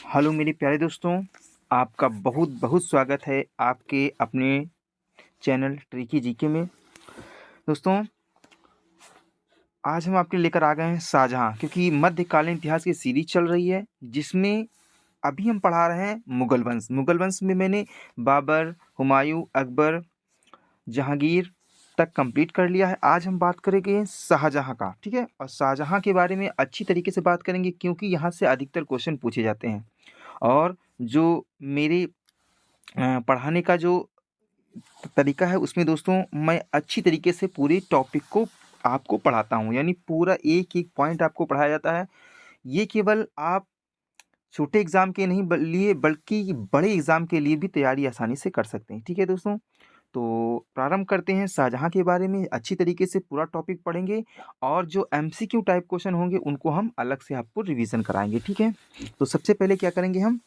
Hello मेरे प्यारे दोस्तों, आपका बहुत बहुत स्वागत है आपके अपने चैनल ट्रिकी जीके में। दोस्तों, आज हम आपके लेकर आ गए हैं शाहजहाँ, क्योंकि मध्यकालीन इतिहास की सीरीज चल रही है जिसमें अभी हम पढ़ा रहे हैं मुगल वंश। मुगल वंश में मैंने बाबर, हुमायूं, अकबर, जहांगीर तक कंप्लीट कर लिया है। आज हम बात करेंगे शाहजहाँ का, ठीक है। और शाहजहाँ के बारे में अच्छी तरीके से बात करेंगे क्योंकि यहाँ से अधिकतर क्वेश्चन पूछे जाते हैं। और जो मेरे पढ़ाने का जो तरीका है उसमें दोस्तों मैं अच्छी तरीके से पूरे टॉपिक को आपको पढ़ाता हूँ, यानी पूरा एक एक पॉइंट आपको पढ़ाया जाता है। ये केवल आप छोटे एग्जाम के नहीं लिए बल्कि बड़े एग्जाम के लिए भी तैयारी आसानी से कर सकते हैं, ठीक है दोस्तों। तो प्रारंभ करते हैं। शाहजहाँ के बारे में अच्छी तरीके से पूरा टॉपिक पढ़ेंगे और जो एमसीक्यू टाइप क्वेश्चन होंगे उनको हम अलग से आपको रिवीजन कराएंगे, ठीक है। तो सबसे पहले क्या करेंगे, हम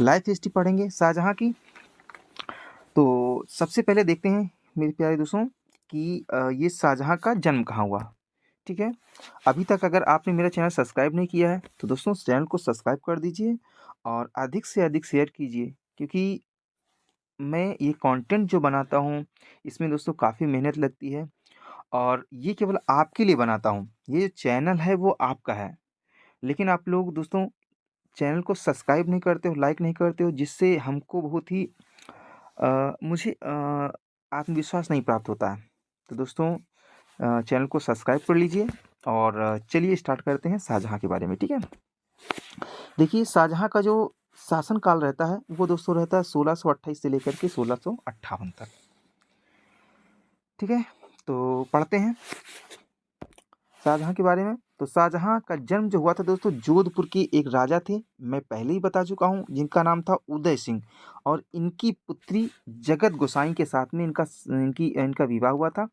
लाइफ हिस्ट्री पढ़ेंगे शाहजहाँ की। तो सबसे पहले देखते हैं मेरे प्यारे दोस्तों कि ये शाहजहाँ का जन्म कहाँ हुआ, ठीक है। अभी तक अगर आपने मेरा चैनल सब्सक्राइब नहीं किया है तो दोस्तों चैनल को सब्सक्राइब कर दीजिए और अधिक से अधिक शेयर कीजिए, क्योंकि मैं ये कंटेंट जो बनाता हूँ इसमें दोस्तों काफ़ी मेहनत लगती है और ये केवल आपके लिए बनाता हूँ। ये जो चैनल है वो आपका है, लेकिन आप लोग दोस्तों चैनल को सब्सक्राइब नहीं करते हो, लाइक नहीं करते हो, जिससे हमको बहुत ही मुझे आत्मविश्वास नहीं प्राप्त होता है। तो दोस्तों चैनल को सब्सक्राइब कर लीजिए और चलिए स्टार्ट करते हैं शाहजहाँ के बारे में, ठीक है। देखिए, शाहजहाँ का जो शासन काल रहता है वो दोस्तों रहता है 1628 से लेकर के 1658 तक, ठीक है। तो पढ़ते हैं शाहजहाँ के बारे में। तो शाहजहाँ का जन्म जो हुआ था दोस्तों, जोधपुर के एक राजा थे, मैं पहले ही बता चुका हूँ, जिनका नाम था उदय सिंह। और इनकी पुत्री जगत गोसाई के साथ में इनका विवाह हुआ था।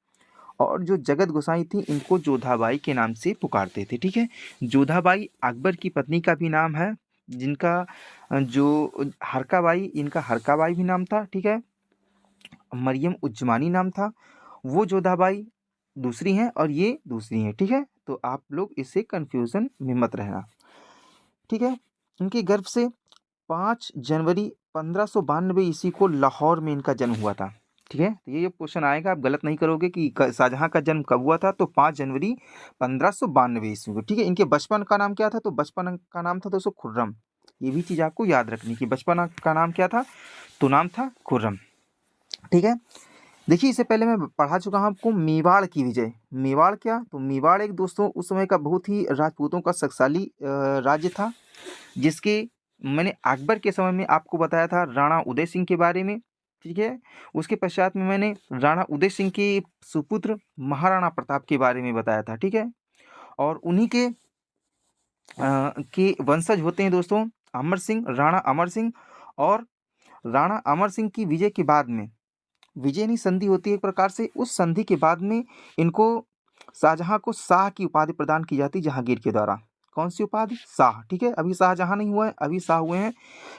और जो जगत गोसाई थी इनको जोधाबाई के नाम से पुकारते थे, ठीक है। जोधाबाई अकबर की पत्नी का भी नाम है, जिनका जो हरकाबाई, इनका हरकाबाई भी नाम था, ठीक है। मरियम उज्जमानी नाम था। वो जोधाबाई दूसरी हैं और ये दूसरी हैं, ठीक है। तो आप लोग इससे कंफ्यूजन में मत रहना, ठीक है। इनके गर्भ से 5 जनवरी 1592 ईस्वी को लाहौर में इनका जन्म हुआ था, ठीक है। तो ये क्वेश्चन आएगा, आप गलत नहीं करोगे कि शाहजहाँ का जन्म कब हुआ था। तो 5 जनवरी 1592 ईस्वी को, ठीक है। इनके बचपन का नाम क्या था, तो बचपन का नाम था दोस्तों खुर्रम। ये भी चीज़ आपको याद रखनी कि बचपन का नाम क्या था, तो नाम था खुर्रम, ठीक है। देखिए, इससे पहले मैं पढ़ा चुका हूँ आपको मेवाड़ की विजय। मेवाड़ क्या, तो मेवाड़ एक दोस्तों उस समय का बहुत ही राजपूतों का शक्तिशाली राज्य था, जिसके मैंने अकबर के समय में आपको बताया था राणा उदय सिंह के बारे में, ठीक है। उसके पश्चात में मैंने राणा उदय सिंह के सुपुत्र महाराणा प्रताप के बारे में बताया था, ठीक है। और उन्हीं के वंशज होते हैं दोस्तों अमर सिंह, राणा अमर सिंह। और राणा अमर सिंह की विजय के बाद में, विजय नहीं संधि होती है एक प्रकार से, उस संधि के बाद में इनको शाहजहाँ को शाह की उपाधि प्रदान की जाती जहांगीर के द्वारा। कौन सी उपाधि, शाह, ठीक है। अभी शाहजहाँ नहीं हुआ है, अभी शाह हुए हैं।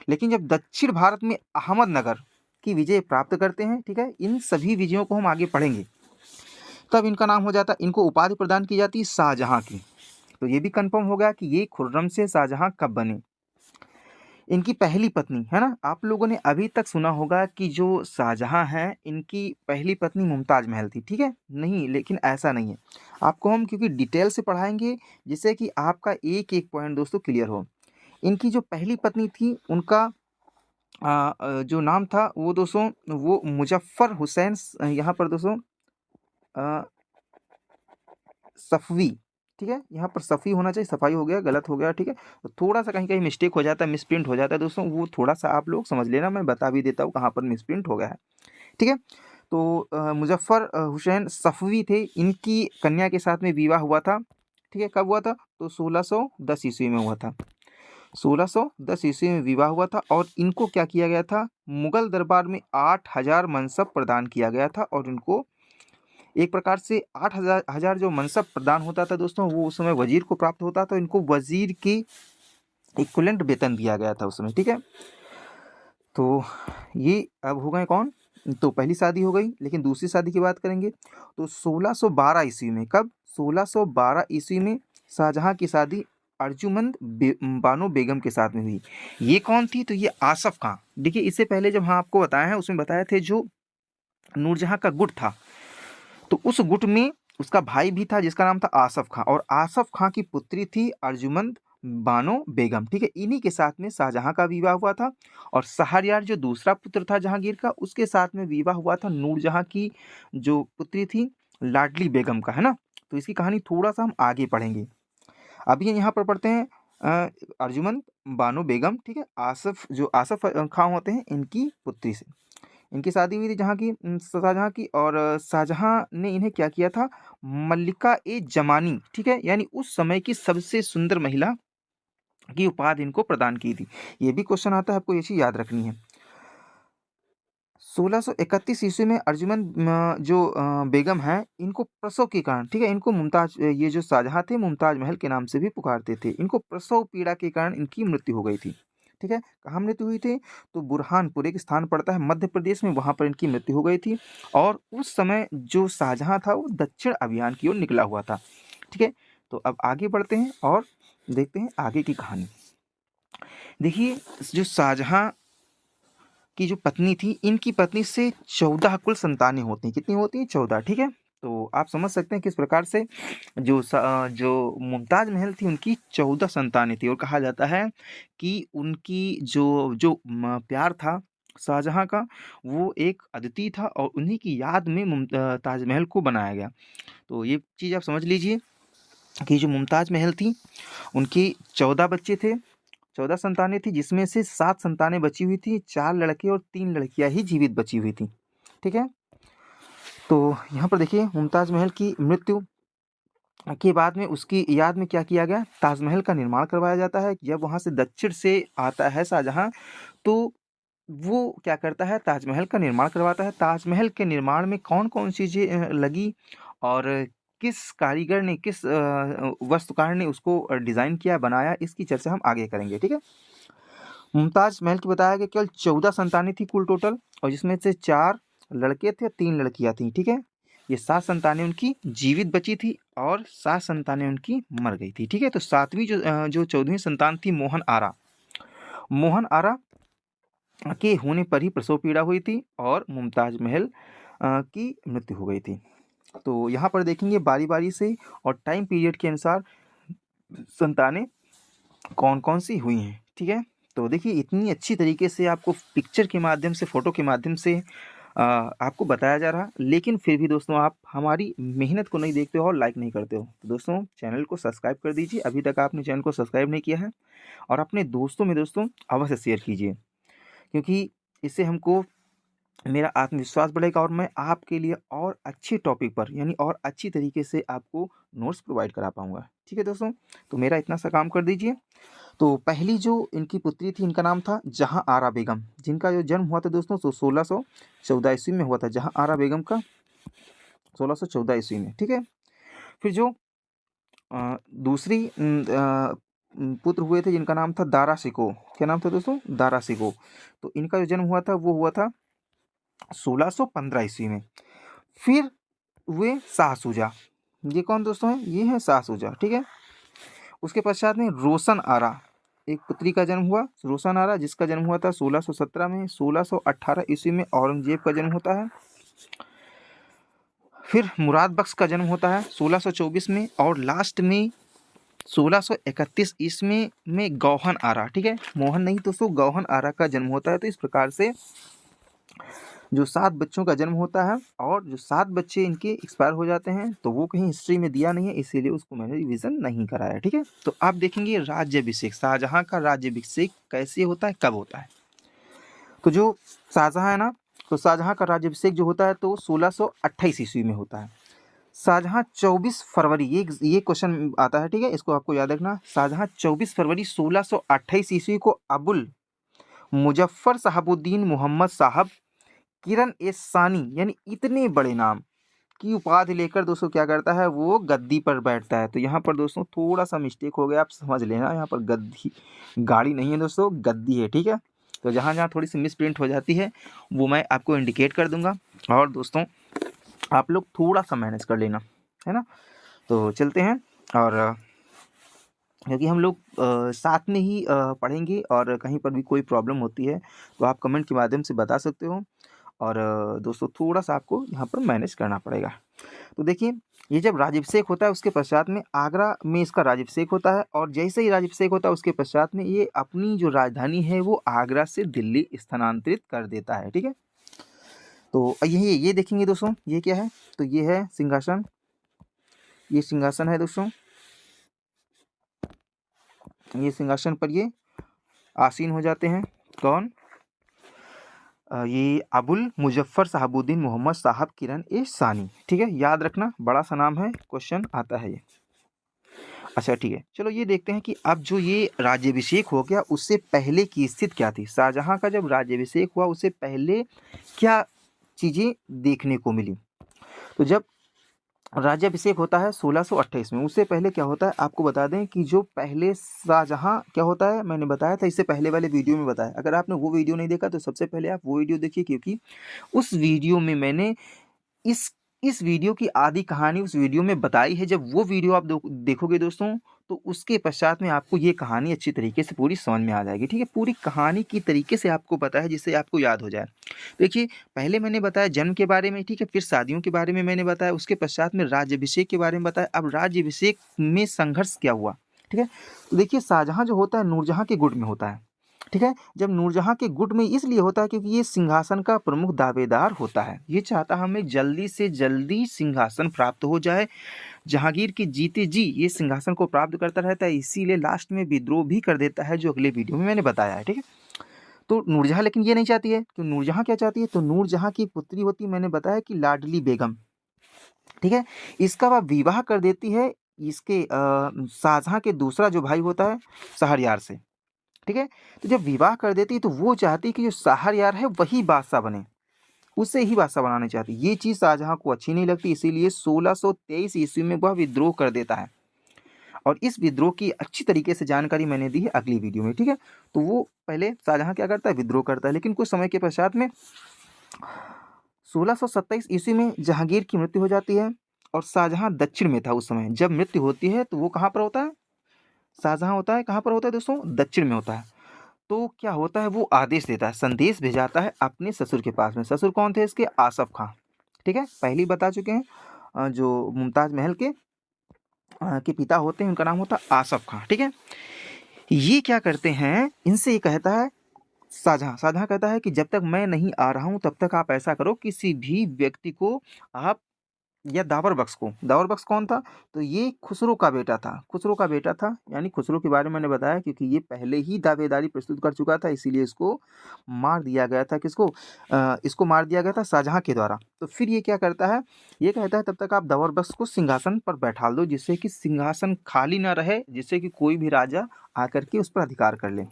लेकिन जब दक्षिण भारत में अहमदनगर की विजय प्राप्त करते हैं, ठीक है, इन सभी विजयों को हम आगे पढ़ेंगे, तब इनका नाम हो जाता, इनको उपाधि प्रदान की जाती शाहजहाँ की। तो ये भी कंफर्म हो गया कि ये खुर्रम से शाहजहाँ कब बने। इनकी पहली पत्नी है ना, आप लोगों ने अभी तक सुना होगा कि जो शाहजहाँ हैं इनकी पहली पत्नी मुमताज महल थी, ठीक है। नहीं, लेकिन ऐसा नहीं है। आपको हम क्योंकि डिटेल से पढ़ाएंगे जिससे कि आपका एक एक पॉइंट दोस्तों क्लियर हो। इनकी जो पहली पत्नी थी उनका जो नाम था वो दोस्तों, वो मुजफ्फर हुसैन, यहाँ पर दोस्तों अ, सफ़वी, ठीक है। यहाँ पर सफ़ी होना चाहिए, सफ़ाई हो गया, गलत हो गया, ठीक है। तो थोड़ा सा कहीं कहीं मिस्टेक हो जाता है, मिसप्रिंट हो जाता है दोस्तों, वो थोड़ा सा आप लोग समझ लेना, मैं बता भी देता हूँ कहाँ पर मिसप्रिंट हो गया है, ठीक है। तो मुजफ्फर हुसैन सफ़वी थे, इनकी कन्या के साथ में विवाह हुआ था, ठीक है। कब हुआ था, तो 1610 ईस्वी में हुआ था। 1610 ईस्वी में विवाह हुआ था और इनको क्या किया गया था, मुगल दरबार में 8000 मनसब प्रदान किया गया था। और इनको एक प्रकार से 8,000 जो मनसब प्रदान होता था दोस्तों, वो उस समय वजीर को प्राप्त होता था। इनको वजीर की इक्विवेलेंट वेतन दिया गया था उस समय, ठीक है। तो ये अब हो गए कौन, तो पहली शादी हो गई। लेकिन दूसरी शादी की बात करेंगे तो 1612 ईस्वी में, कब, 1612 ईस्वी में शाहजहाँ की शादी अर्जुमंद बानो बेगम के साथ में हुई। ये कौन थी? तो ये आसफ खां। देखिए इससे पहले जब हाँ आपको बताया है उसमें बताए थे जो नूरजहां का गुट था, तो उस गुट में उसका भाई भी था जिसका नाम था आसफ खां, और आसफ खां की पुत्री थी अर्जुमंद बानो बेगम। ठीक है, इन्हीं के साथ में शाहजहां का विवाह हुआ था, और शहरयार जो दूसरा पुत्र था जहांगीर का, उसके साथ में विवाह हुआ था नूरजहां की जो पुत्री थी लाडली बेगम का, है ना। तो इसकी कहानी थोड़ा सा हम आगे पढ़ेंगे। अभी यहाँ पर पढ़ते हैं अर्जुमंद बानो बेगम। ठीक है, आसफ खां होते हैं इनकी पुत्री से इनकी शादी हुई थी शाहजहां की, और शाहजहां ने इन्हें क्या किया था? मल्लिका ए जमानी, ठीक है, यानी उस समय की सबसे सुंदर महिला की उपाधि इनको प्रदान की थी। ये भी क्वेश्चन आता है, आपको ये चीज याद रखनी है। 1631 ईस्वी में अर्जुमंद जो बेगम है, इनको प्रसव के कारण, ठीक है, इनको मुमताज, ये जो शाहजहां थे मुमताज महल के नाम से भी पुकारते थे, इनको प्रसव पीड़ा के कारण इनकी मृत्यु हो गई थी। ठीक है, कहाँ मृत्यु हुई थी? तो बुरहानपुर एक स्थान पड़ता है मध्य प्रदेश में, वहां पर इनकी मृत्यु हो गई थी। और उस समय जो शाहजहां था वो दक्षिण अभियान की ओर निकला हुआ था। ठीक है, तो अब आगे बढ़ते हैं और देखते हैं आगे की कहानी। देखिए, जो शाहजहां की जो पत्नी थी, इनकी पत्नी से 14 कुल संतानें होती हैं। कितनी होती हैं? 14। ठीक है, तो आप समझ सकते हैं किस प्रकार से जो मुमताज महल थी उनकी 14 संतानें थी, और कहा जाता है कि उनकी जो जो प्यार था शाहजहां का, वो एक अद्वितीय था, और उन्हीं की याद में ताजमहल को बनाया गया। तो ये चीज़ आप समझ लीजिए कि जो मुमताज महल थी उनकी 14 बच्चे थे, 14 संतानें थी, जिसमें से 7 संतानें बची हुई थी, 4 लड़के और 3 लड़कियां ही जीवित बची हुई थी। ठीक है, तो यहाँ पर देखिए मुमताज महल की मृत्यु के बाद में उसकी याद में क्या किया गया? ताजमहल का निर्माण करवाया जाता है। जब वहाँ से दक्षिण से आता है शाहजहां, तो वो क्या करता है? ताजमहल का निर्माण करवाता है। ताजमहल के निर्माण में कौन कौन चीज़ें लगी, और किस कारीगर ने, किस वास्तुकार ने उसको डिज़ाइन किया, बनाया, इसकी चर्चा हम आगे करेंगे। ठीक है, मुमताज महल की बताया गया केवल 14 संतानें थी कुल टोटल, और जिसमें से 4 लड़के थे, 3 लड़कियां थी। ठीक है, ये 7 संतानें उनकी जीवित बची थी, और 7 संतानें उनकी मर गई थी। ठीक है, तो सातवीं जो 14वीं संतान थी मोहन आरा के होने पर ही प्रसव पीड़ा हुई थी, और मुमताज महल की मृत्यु हो गई थी। तो यहाँ पर देखेंगे बारी बारी से और टाइम पीरियड के अनुसार संतानें कौन कौन सी हुई हैं। ठीक है, तो देखिए इतनी अच्छी तरीके से आपको पिक्चर के माध्यम से, फोटो के माध्यम से आपको बताया जा रहा, लेकिन फिर भी दोस्तों आप हमारी मेहनत को नहीं देखते हो और लाइक नहीं करते हो। तो दोस्तों चैनल को सब्सक्राइब कर दीजिए, अभी तक आपने चैनल को सब्सक्राइब नहीं किया है, और अपने दोस्तों में दोस्तों अवश्य शेयर कीजिए, क्योंकि इससे हमको मेरा आत्मविश्वास बढ़ेगा, और मैं आपके लिए और अच्छे टॉपिक पर, यानी और अच्छी तरीके से आपको नोट्स प्रोवाइड करा पाऊंगा। ठीक है दोस्तों, तो मेरा इतना सा काम कर दीजिए। तो पहली जो इनकी पुत्री थी, इनका नाम था जहां आरा बेगम, जिनका जो जन्म हुआ था दोस्तों तो 1614 ईस्वी में हुआ था। जहां आरा बेगम का 1614 ईस्वी में। ठीक है, फिर जो दूसरी पुत्र हुए थे जिनका नाम था दारा शिको। क्या नाम था दोस्तों? दारा शिको। तो इनका जो जन्म हुआ था वो हुआ था 1615 ईस्वी में। फिर हुए शाह शुजा। ये कौन दोस्तों है? ये है शाह शुजा। ठीक है, उसके पश्चात में रोशन आरा, एक पुत्री का जन्म हुआ रोशन आरा, जिसका जन्म हुआ था 1617 में। 1618 ईस्वी में औरंगजेब का जन्म होता है। फिर मुराद बख्श का जन्म होता है 1624 में, और लास्ट में 1631 ईस्वी में गौहन आरा। ठीक है, मोहन नहीं दोस्तों, गौहन आरा का जन्म होता है। तो इस प्रकार से जो 7 बच्चों का जन्म होता है, और जो 7 बच्चे इनके एक्सपायर हो जाते हैं, तो वो कहीं हिस्ट्री में दिया नहीं है, इसीलिए उसको मैंने रिवीजन नहीं कराया। ठीक है, तो आप देखेंगे राज्याभिषेक, शाहजहां का राज्याभिषेक कैसे होता है, कब होता है। तो जो शाहजहां है ना, तो शाहजहां का राज्याभिषेक जो होता है तो 1628 ईस्वी में होता है। शाहजहां 24 फरवरी, ये क्वेश्चन आता है। ठीक है, इसको आपको याद रखना। शाहजहां 24 फरवरी 1628 ईस्वी को अबुल मुजफ्फर साहबुद्दीन मोहम्मद साहब किरण ए सानी, यानी इतने बड़े नाम की उपाधि लेकर दोस्तों क्या करता है? वो गद्दी पर बैठता है। तो यहाँ पर दोस्तों थोड़ा सा मिस्टेक हो गया, आप समझ लेना, यहाँ पर गद्दी गाड़ी नहीं है दोस्तों, गद्दी है। ठीक है, तो जहाँ जहाँ थोड़ी सी मिस प्रिंट हो जाती है वो मैं आपको इंडिकेट कर दूंगा, और दोस्तों आप लोग थोड़ा सा मैनेज कर लेना, है ना। तो चलते हैं और क्योंकि हम लोग साथ में ही पढ़ेंगे, और कहीं पर भी कोई प्रॉब्लम होती है तो आप कमेंट के माध्यम से बता सकते हो। और दोस्तों थोड़ा-सा आपको यहाँ पर मैनेज करना पड़ेगा। तो देखिए, ये जब राज्याभिषेक होता है उसके पश्चात में आगरा में इसका राज्याभिषेक होता है, और जैसे ही राज्याभिषेक होता है उसके पश्चात में ये अपनी जो राजधानी है वो आगरा से दिल्ली स्थानांतरित कर देता है, ठीक है? तो ये देखेंगे दोस्तों, ये क्या है? तो ये है सिंहासन, ये सिंहासन है दोस्तों। ये सिंहासन पर ये आसीन हो जाते हैं। कौन? ये अबुल मुज़फ़्फ़र शहाबुद्दीन मोहम्मद साहब किरण-ए-सानी, ठीक है? याद रखना, बड़ा सा नाम है, क्वेश्चन आता है ये। अच्छा ठीक है, चलो ये देखते हैं कि अब जो ये राज्याभिषेक हो गया उससे पहले की स्थिति क्या थी? शाहजहाँ का जब राज्याभिषेक हुआ उससे पहले क्या चीज़ें देखने को मिली? तो जब राज्याभिषेक होता है 1628 में, उससे पहले क्या होता है आपको बता दें कि जो पहले शाहजहाँ क्या होता है, मैंने बताया था इससे पहले वाले वीडियो में बताया। अगर आपने वो वीडियो नहीं देखा तो सबसे पहले आप वो वीडियो देखिए, क्योंकि उस वीडियो में मैंने इस इस वीडियो की आधी कहानी उस वीडियो में बताई है। जब वो वीडियो आप देखोगे दोस्तों, तो उसके पश्चात में आपको ये कहानी अच्छी तरीके से पूरी समझ में आ जाएगी, ठीक है? पूरी कहानी की तरीके से आपको पता है जिससे आपको याद हो जाए। देखिए, पहले मैंने बताया जन्म के बारे में, ठीक है? फिर शादियों के बारे में मैंने बताया, उसके पश्चात में राज्याभिषेक के बारे में बताया। अब राज्याभिषेक में संघर्ष क्या हुआ, ठीक है? तो देखिए, शाहजहाँ जो होता है नूरजहाँ के गुट में होता है, ठीक है? जब नूरजहाँ के गुट में इसलिए होता है क्योंकि ये सिंहासन का प्रमुख दावेदार होता है। ये चाहता है हमें जल्दी से जल्दी सिंहासन प्राप्त हो जाए। जहांगीर की जीते जी ये सिंहासन को प्राप्त करता रहता है, इसीलिए लास्ट में विद्रोह भी कर देता है, जो अगले वीडियो में मैंने बताया है, ठीक है? तो नूरजहाँ लेकिन ये नहीं चाहती है। तो नूरजहाँ क्या चाहती है? तो नूरजहाँ की पुत्री होती है, मैंने बताया कि लाडली बेगम, ठीक है? इसका वह विवाह कर देती है इसके शाहजहाँ के दूसरा जो भाई होता है शहरयार से, ठीक है? तो जब विवाह कर देती है तो वो चाहती है कि जो शहरयार है वही बादशाह बने, उसे ही बादशाह बनाना चाहती है। ये चीज़ शाहजहाँ को अच्छी नहीं लगती, इसीलिए 1623 ईस्वी में वह विद्रोह कर देता है। और इस विद्रोह की अच्छी तरीके से जानकारी मैंने दी है अगली वीडियो में, ठीक है? तो वो पहले शाहजहाँ क्या करता है? विद्रोह करता है, लेकिन कुछ समय के पश्चात में 1627 ईस्वी में जहांगीर की मृत्यु हो जाती है, और शाहजहाँ दक्षिण में था उस समय। जब मृत्यु होती है तो वो कहाँ पर होता है? शाहजहाँ होता है कहाँ पर होता है दोस्तों? दक्षिण में होता है। तो क्या होता है, वो आदेश देता है, संदेश भेजाता है अपने ससुर के पास में। ससुर कौन थे इसके? आसफ खां, ठीक है? पहले ही बता चुके हैं। जो मुमताज़ महल के पिता होते हैं उनका नाम होता है आसफ खां, ठीक है? ये क्या करते हैं, इनसे ये कहता है शाहजहाँ कहता है कि जब तक मैं नहीं आ रहा हूँ तब तक आप ऐसा करो, किसी भी व्यक्ति को आप, या दावर बख्श को, दावर बख्श कौन था? तो ये खुसरो का बेटा था, खुसरो का बेटा था। यानी खुसरो के बारे में मैंने बताया क्योंकि ये पहले ही दावेदारी प्रस्तुत कर चुका था, इसीलिए इसको मार दिया गया था। किसको? इसको मार दिया गया था शाहजहाँ के द्वारा। तो फिर ये क्या करता है, ये कहता है तब तक आप दावर बख्श को सिंहासन पर बैठा दो, जिससे कि सिंहासन खाली ना रहे, जिससे कि कोई भी राजा आकर के उस पर अधिकार कर ले।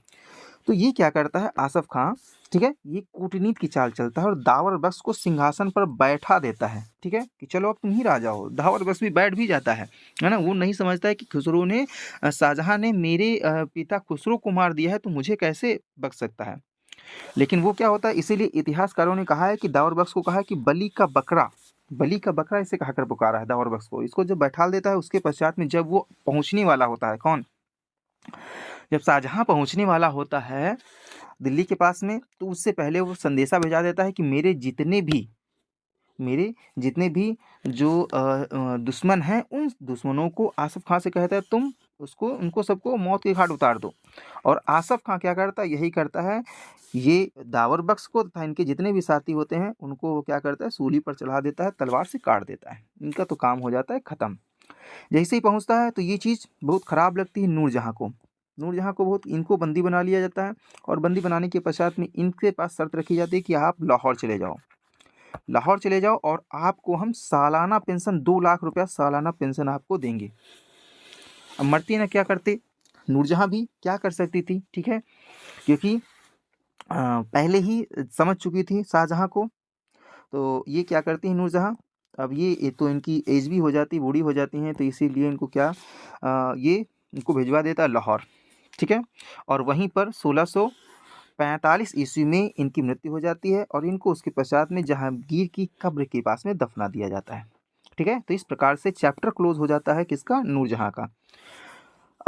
तो ये क्या करता है आसफ खां, ठीक है? ये कूटनीति की चाल चलता है और दावर बख्श को सिंहासन पर बैठा देता है, ठीक है? कि चलो अब तुम ही राजा हो। दावर बख्श भी बैठ भी जाता है ना? वो नहीं समझता है कि खुसरो ने शाहजहाँ ने मेरे पिता खुसरो को मार दिया है, तो मुझे कैसे बख्श सकता है? लेकिन वो क्या होता है, इसीलिए इतिहासकारों ने कहा है कि दावर बख्श को कहा है कि बलि का बकरा इसे कहकर पुकारा है दावर बख्श को। इसको जब बैठा देता है उसके पश्चात में जब वो पहुँचने वाला होता है, कौन? जब शाहजहाँ पहुँचने वाला होता है दिल्ली के पास में, तो उससे पहले वो संदेशा भेजा देता है कि मेरे जितने भी जो दुश्मन हैं, उन दुश्मनों को आसफ खां से कहता है तुम उनको सबको मौत के घाट उतार दो। और आसफ खां क्या करता है? यही करता है। ये दावर बख्श को तथा इनके जितने भी साथी होते हैं उनको वो क्या करता है? सूली पर चढ़ा देता है, तलवार से काट देता है। इनका तो काम हो जाता है खत्म। जैसे ही पहुँचता है तो ये चीज़ बहुत ख़राब लगती है नूरजहाँ को। नूरजहाँ को बहुत, इनको बंदी बना लिया जाता है, और बंदी बनाने के पश्चात में इनके पास शर्त रखी जाती है कि आप लाहौर चले जाओ। लाहौर चले जाओ और आपको हम सालाना पेंशन 2 लाख रुपया सालाना पेंशन आपको देंगे। अब मरती ना क्या करते? नूरजहाँ भी क्या कर सकती थी, ठीक है? क्योंकि पहले ही समझ चुकी थी शाहजहाँ को। तो ये क्या करती हैं नूरजहाँ, अब ये तो इनकी एज भी हो जाती, बूढ़ी हो जाती हैं, तो इसीलिए इनको क्या ये इनको भिजवा देता है लाहौर, ठीक है? और वहीं पर 1645 ईस्वी में इनकी मृत्यु हो जाती है, और इनको उसके पश्चात में जहांगीर की कब्र के पास में दफना दिया जाता है, ठीक है? तो इस प्रकार से चैप्टर क्लोज हो जाता है किसका? नूरजहाँ का।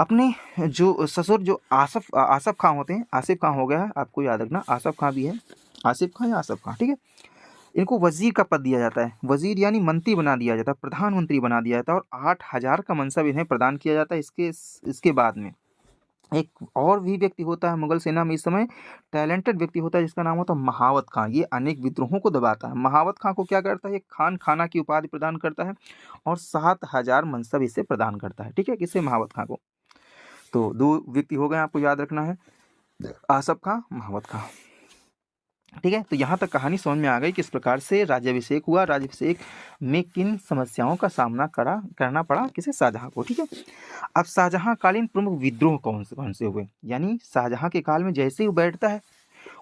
अपने जो ससुर जो आसफ़ खां होते हैं, आसिफ़ खां हो गया है, आपको याद रखना, आसफ़ खां भी है, आसिफ़ खां या आसफ़ खां, ठीक है। इनको वज़ीर का पद दिया जाता है, वज़ीर यानी मंत्री बना दिया जाता है, प्रधानमंत्री बना दिया जाता है और 8,000 का मनसब इन्हें प्रदान किया जाता है। इसके बाद में एक और भी व्यक्ति होता है मुगल सेना में इस समय, टैलेंटेड व्यक्ति होता है जिसका नाम होता है महावत खां। ये अनेक विद्रोहों को दबाता है। महावत खां को क्या करता है, ये खान खाना की उपाधि प्रदान करता है और 7,000 मनसब इसे प्रदान करता है, ठीक है, किसे, महावत खां को। तो 2 व्यक्ति हो गए, आपको याद रखना है, आसफ़ खां, महावत खां, ठीक है। तो यहाँ तक कहानी समझ में आ गई किस प्रकार से राज्याभिषेक हुआ, राज्याभिषेक में किन समस्याओं का सामना करना पड़ा किसे, शाहजहाँ को, ठीक है। अब शाहजहाँ कालीन प्रमुख विद्रोह कौन से हुए, यानी शाहजहाँ के काल में जैसे ही वो बैठता है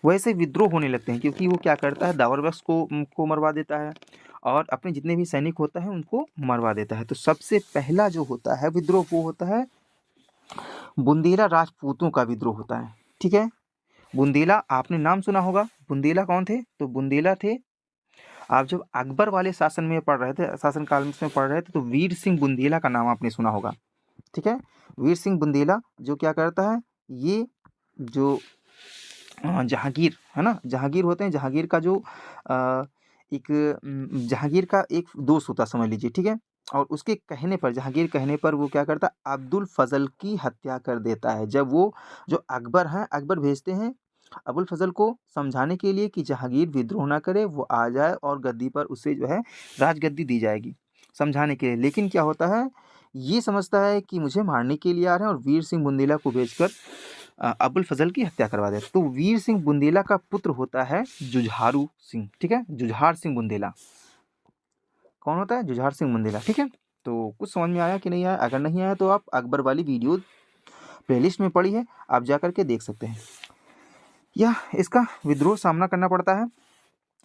वैसे विद्रोह होने लगते हैं, क्योंकि वो क्या करता है, दावर बख्श को मरवा देता है और अपने जितने भी सैनिक होता है उनको मरवा देता है। तो सबसे पहला जो होता है विद्रोह वो होता है बुंदेला राजपूतों का विद्रोह होता है, ठीक है। बुंदेला, आपने नाम सुना होगा, बुंदेला कौन थे, तो बुंदेला थे, आप जब अकबर वाले शासन में पढ़ रहे थे, शासन काल में पढ़ रहे थे, तो वीर सिंह बुंदेला का नाम आपने सुना होगा, ठीक है। वीर सिंह बुंदेला जो क्या करता है, ये जो जहांगीर है ना, जहांगीर होते हैं, जहांगीर का जो जहांगीर का एक दोस्त होता समझ लीजिए, ठीक है। और उसके कहने पर, जहांगीर कहने पर वो क्या करता है, अब्दुल फजल की हत्या कर देता है। जब वो जो अकबर हैं, अकबर भेजते हैं अबुल फजल को समझाने के लिए कि जहांगीर विद्रोह ना करे, वो आ जाए और गद्दी पर उसे जो है राजगद्दी दी जाएगी, समझाने के लिए। लेकिन क्या होता है, ये समझता है कि मुझे मारने के लिए आ रहे हैं और वीर सिंह बुंदेला को भेजकर अबुल फजल की हत्या करवा देता। तो वीर सिंह बुंदेला का पुत्र होता है जुझारू सिंह, ठीक है, जुझार सिंह बुंदेला। कौन होता है, जुझार सिंह बुंदेला, ठीक है। तो कुछ समझ में आया कि नहीं आया, अगर नहीं आया तो आप अकबर वाली वीडियो प्लेलिस्ट में पड़ी है, आप जा करके देख सकते हैं। यह इसका विद्रोह सामना करना पड़ता है।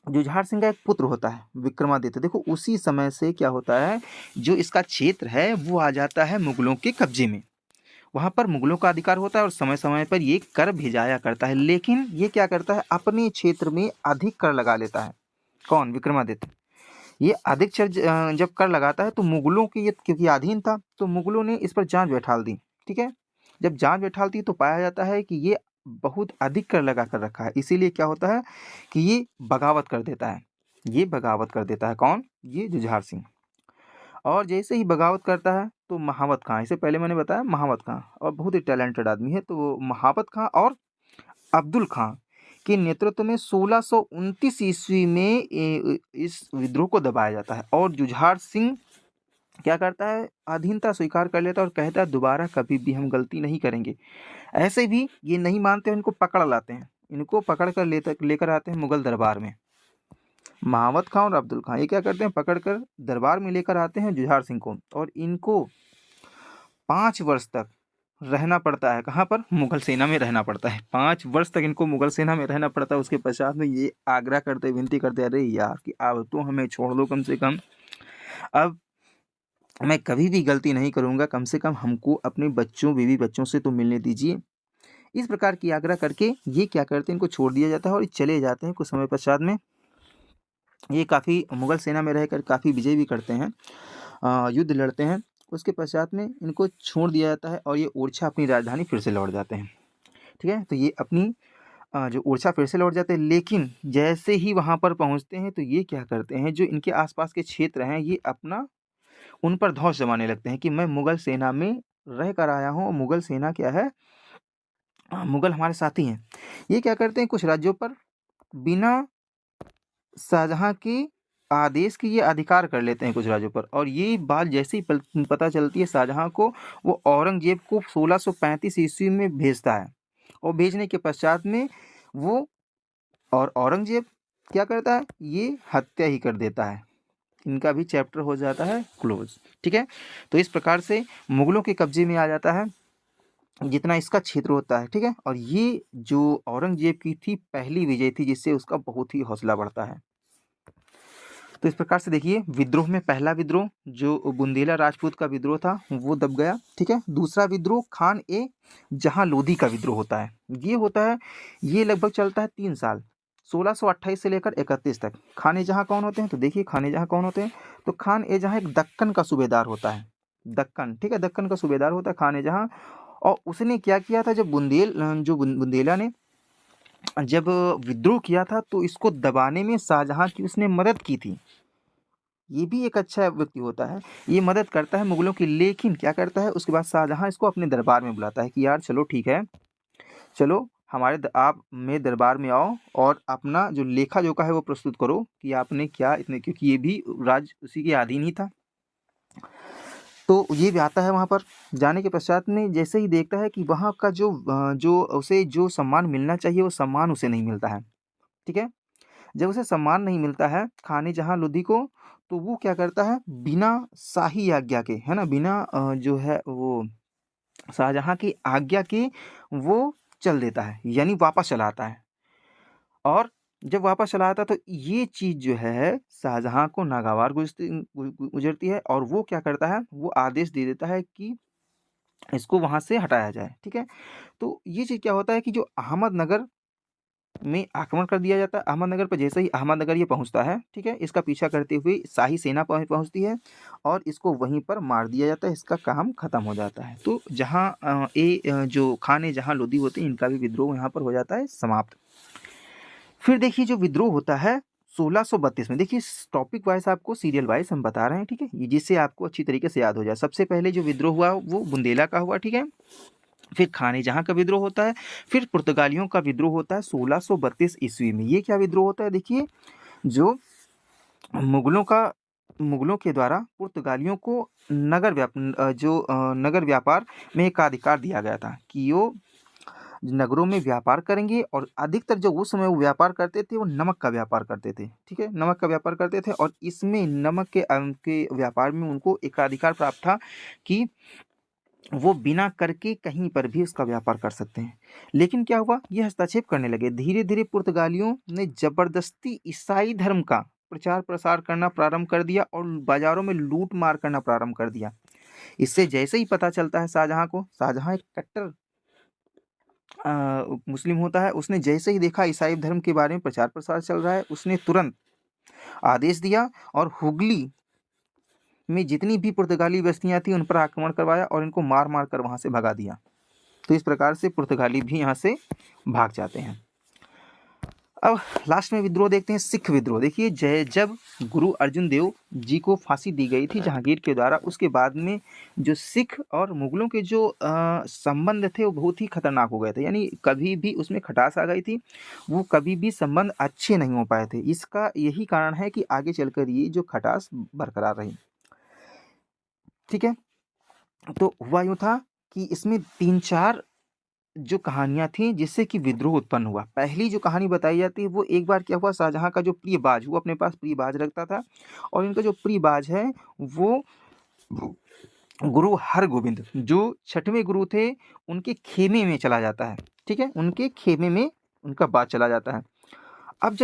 जुझार सिंह का एक पुत्र होता है विक्रमादित्य। देखो उसी समय से क्या होता है, जो इसका क्षेत्र है वो आ जाता है मुगलों के कब्जे में। वहाँ पर मुगलों का अधिकार होता है और समय समय पर ये कर भेजाया करता है। लेकिन ये क्या करता है, अपने क्षेत्र में अधिक कर लगा लेता है। कौन, विक्रमादित्य। ये अधिक जब कर लगाता है तो मुगलों के, ये क्योंकि अधीन था, तो मुगलों ने इस पर जांच बैठाल दी, ठीक है। जब जांच बैठालती तो पाया जाता है कि ये बहुत अधिक कर लगा कर रखा है। इसीलिए क्या होता है कि ये बगावत कर देता है, ये बगावत कर देता है। कौन, ये जुझार सिंह। और जैसे ही बगावत करता है तो महावत खां, इससे पहले मैंने बताया महावत खां, और बहुत ही टैलेंटेड आदमी है, तो वो महावत खां और अब्दुल खां के नेतृत्व में 1629 ईस्वी में इस विद्रोह को दबाया जाता है। और जुझार सिंह क्या करता है, अधीनता स्वीकार कर लेता है और कहता है दोबारा कभी भी हम गलती नहीं करेंगे। ऐसे भी ये नहीं मानते, इनको पकड़ लाते हैं, इनको पकड़ कर लेकर आते हैं मुगल दरबार में। महावत खां और अब्दुल खां ये क्या करते हैं, पकड़कर दरबार में लेकर आते हैं जुझार सिंह को, और इनको 5 वर्ष तक रहना पड़ता है। कहाँ पर, मुगल सेना में रहना पड़ता है। 5 वर्ष तक इनको मुगल सेना में रहना पड़ता है। उसके पश्चात में ये आग्रह करते, विनती करते, अरे यार कि अब तो हमें छोड़ दो, कम से कम अब मैं कभी भी गलती नहीं करूँगा, कम से कम हमको अपने बच्चों, बीवी बच्चों से तो मिलने दीजिए। इस प्रकार की आग्रह करके ये क्या करते हैं, इनको छोड़ दिया जाता है और ये चले जाते हैं। कुछ समय पश्चात में ये काफ़ी मुगल सेना में रहकर काफ़ी विजय भी करते हैं, युद्ध लड़ते हैं। उसके पश्चात में इनको छोड़ दिया जाता है और ये ओरछा अपनी राजधानी फिर से लौट जाते हैं, ठीक है। तो ये अपनी जो ओरछा फिर से लौट जाते हैं। लेकिन जैसे ही वहाँ पर पहुँचते हैं तो ये क्या करते हैं, जो इनके आसपास के क्षेत्र हैं ये अपना उन पर धौंस जमाने लगते हैं कि मैं मुगल सेना में रह कर आया हूँ और मुगल सेना क्या है, मुगल हमारे साथी हैं। ये क्या करते हैं, कुछ राज्यों पर बिना शाहजहाँ के आदेश के ये अधिकार कर लेते हैं कुछ राज्यों पर। और ये बात जैसे ही पता चलती है शाहजहाँ को, वो औरंगजेब को 1635 ईस्वी में भेजता है। और भेजने के पश्चात में वो, और औरंगजेब क्या करता है, ये हत्या ही कर देता है। इनका भी चैप्टर हो जाता है क्लोज, ठीक है। तो इस प्रकार से मुगलों के कब्जे में आ जाता है जितना इसका क्षेत्र होता है, ठीक है। और ये जो औरंगजेब की थी पहली विजय थी, जिससे उसका बहुत ही हौसला बढ़ता है। तो इस प्रकार से देखिए, विद्रोह में पहला विद्रोह जो बुंदेला राजपूत का विद्रोह था वो दब गया, ठीक है। दूसरा विद्रोह खान ए जहां लोधी का विद्रोह होता है। ये होता है, ये लगभग चलता है 3 साल, 1628 से लेकर 31 तक। खान ए जहां कौन होते हैं, तो देखिए खान ए जहां कौन होते हैं, तो खान ए जहां एक दक्कन का सूबेदार होता है, दक्कन, ठीक है, दक्कन का सूबेदार होता है खान ए जहां। और उसने क्या किया था, जब बुंदेला ने जब विद्रोह किया था तो इसको दबाने में शाहजहाँ की उसने मदद की थी। ये भी एक अच्छा व्यक्ति होता है, ये मदद करता है मुगलों की, लेकिन क्या करता है उसके बाद शाहजहाँ इसको अपने दरबार में बुलाता है कि यार चलो ठीक है, चलो आप मेरे दरबार में आओ और अपना जो लेखा जोखा है वो प्रस्तुत करो कि आपने क्या इतने, क्योंकि ये भी राज उसी के अधीन ही था। तो ये भी आता है वहाँ पर। जाने के पश्चात में जैसे ही देखता है कि वहाँ का जो उसे जो सम्मान मिलना चाहिए वो सम्मान उसे नहीं मिलता है। ठीक है, जब उसे सम्मान नहीं मिलता है खाने जहाँ लोधी को, तो वो क्या करता है बिना शाही आज्ञा के, है ना, बिना जो है वो शाहजहाँ की आज्ञा के वो चल देता है, यानी वापस चला आता है। और जब वापस चला आता है तो ये चीज़ जो है शाहजहाँ को नागवार गुजरती है, और वो क्या करता है, वो आदेश दे देता है कि इसको वहाँ से हटाया जाए। ठीक है, तो ये चीज़ क्या होता है कि जो अहमदनगर में आक्रमण कर दिया जाता है। अहमदनगर पे जैसे ही अहमदनगर ये पहुँचता है, ठीक है, इसका पीछा करते हुए शाही सेना पहुँचती है और इसको वहीं पर मार दिया जाता है, इसका काम खत्म हो जाता है। तो जहाँ जो खान जहाँ लोधी होते हैं, इनका भी विद्रोह यहाँ पर हो जाता है समाप्त। फिर देखिए जो विद्रोह होता है 1632 में, देखिए टॉपिक वाइज आपको सीरियल वाइज हम बता रहे हैं, ठीक है, ये जिससे आपको अच्छी तरीके से याद हो जाए। सबसे पहले जो विद्रोह हुआ वो बुंदेला का हुआ, ठीक है, फिर खाने जहाँ का विद्रोह होता है, फिर पुर्तगालियों का विद्रोह होता है 1632 ईस्वी में। ये क्या विद्रोह होता है, देखिए जो मुगलों के द्वारा पुर्तगालियों को नगर व्यापार में एक अधिकार दिया गया था कि वो नगरों में व्यापार करेंगे, और अधिकतर जो उस समय वो व्यापार करते थे वो नमक का व्यापार करते थे। ठीक है, नमक का व्यापार करते थे, और इसमें नमक के व्यापार में उनको एक अधिकार प्राप्त था कि वो बिना कर के कहीं पर भी उसका व्यापार कर सकते हैं। लेकिन क्या हुआ, ये हस्तक्षेप करने लगे। धीरे धीरे पुर्तगालियों ने जबरदस्ती ईसाई धर्म का प्रचार प्रसार करना प्रारंभ कर दिया और बाजारों में लूट मार करना प्रारंभ कर दिया। इससे जैसे ही पता चलता है शाहजहां को, शाहजहां एक कट्टर मुस्लिम होता है, उसने जैसे ही देखा ईसाई धर्म के बारे में प्रचार प्रसार चल रहा है, उसने तुरंत आदेश दिया और हुगली में जितनी भी पुर्तगाली बस्तियां थी उन पर आक्रमण करवाया और इनको मार मार कर वहां से भगा दिया। तो इस प्रकार से पुर्तगाली भी यहाँ से भाग जाते हैं। अब लास्ट में विद्रोह देखते हैं, सिख विद्रोह। देखिए जब गुरु अर्जुन देव जी को फांसी दी गई थी जहांगीर के द्वारा, उसके बाद में जो सिख और मुगलों के जो संबंध थे वो बहुत ही खतरनाक हो गए थे, यानी कभी भी उसमें खटास आ गई थी, वो कभी भी संबंध अच्छे नहीं हो पाए थे। इसका यही कारण है कि आगे चलकर ये जो खटास बरकरार रही। ठीक है, तो हुआ यूँ था कि इसमें 3-4 जो कहानियाँ थी जिससे कि विद्रोह उत्पन्न हुआ। पहली जो कहानी बताई जाती है वो एक बार क्या हुआ, शाहजहाँ का जो प्रिय बाज, वो अपने पास प्रिय बाज रखता था, और इनका जो प्रिय बाज है वो गुरु हरगोविंद जो 6वें गुरु थे उनके खेमे में चला जाता है। ठीक है, उनके खेमे में उनका बाज चला जाता है। अब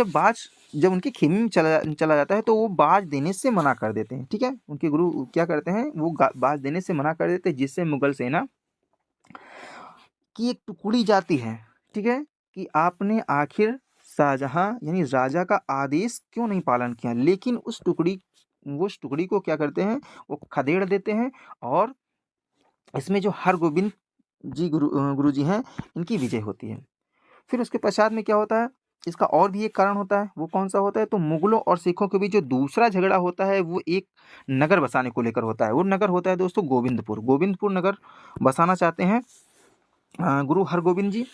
जब उनके खेमे में चला जाता है तो वो बाज देने से मना कर देते हैं। ठीक है, उनके गुरु क्या करते हैं, वो बाज देने से मना कर देते हैं, जिससे मुगल सेना की एक टुकड़ी जाती है। ठीक है, कि आपने आखिर शाहजहाँ यानी राजा का आदेश क्यों नहीं पालन किया, लेकिन उस टुकड़ी को क्या करते हैं, वो खदेड़ देते हैं, और इसमें जो हरगोविंद जी गुरु जी हैं, इनकी विजय होती है। फिर उसके पश्चात में क्या होता है, इसका और भी एक कारण होता है। वो कौन सा होता है, तो मुगलों और सिखों के बीच जो दूसरा झगड़ा होता है वो एक नगर बसाने को लेकर होता है। वो नगर होता है दोस्तों गोविंदपुर नगर बसाना चाहते हैं गुरु हरगोविंद जी,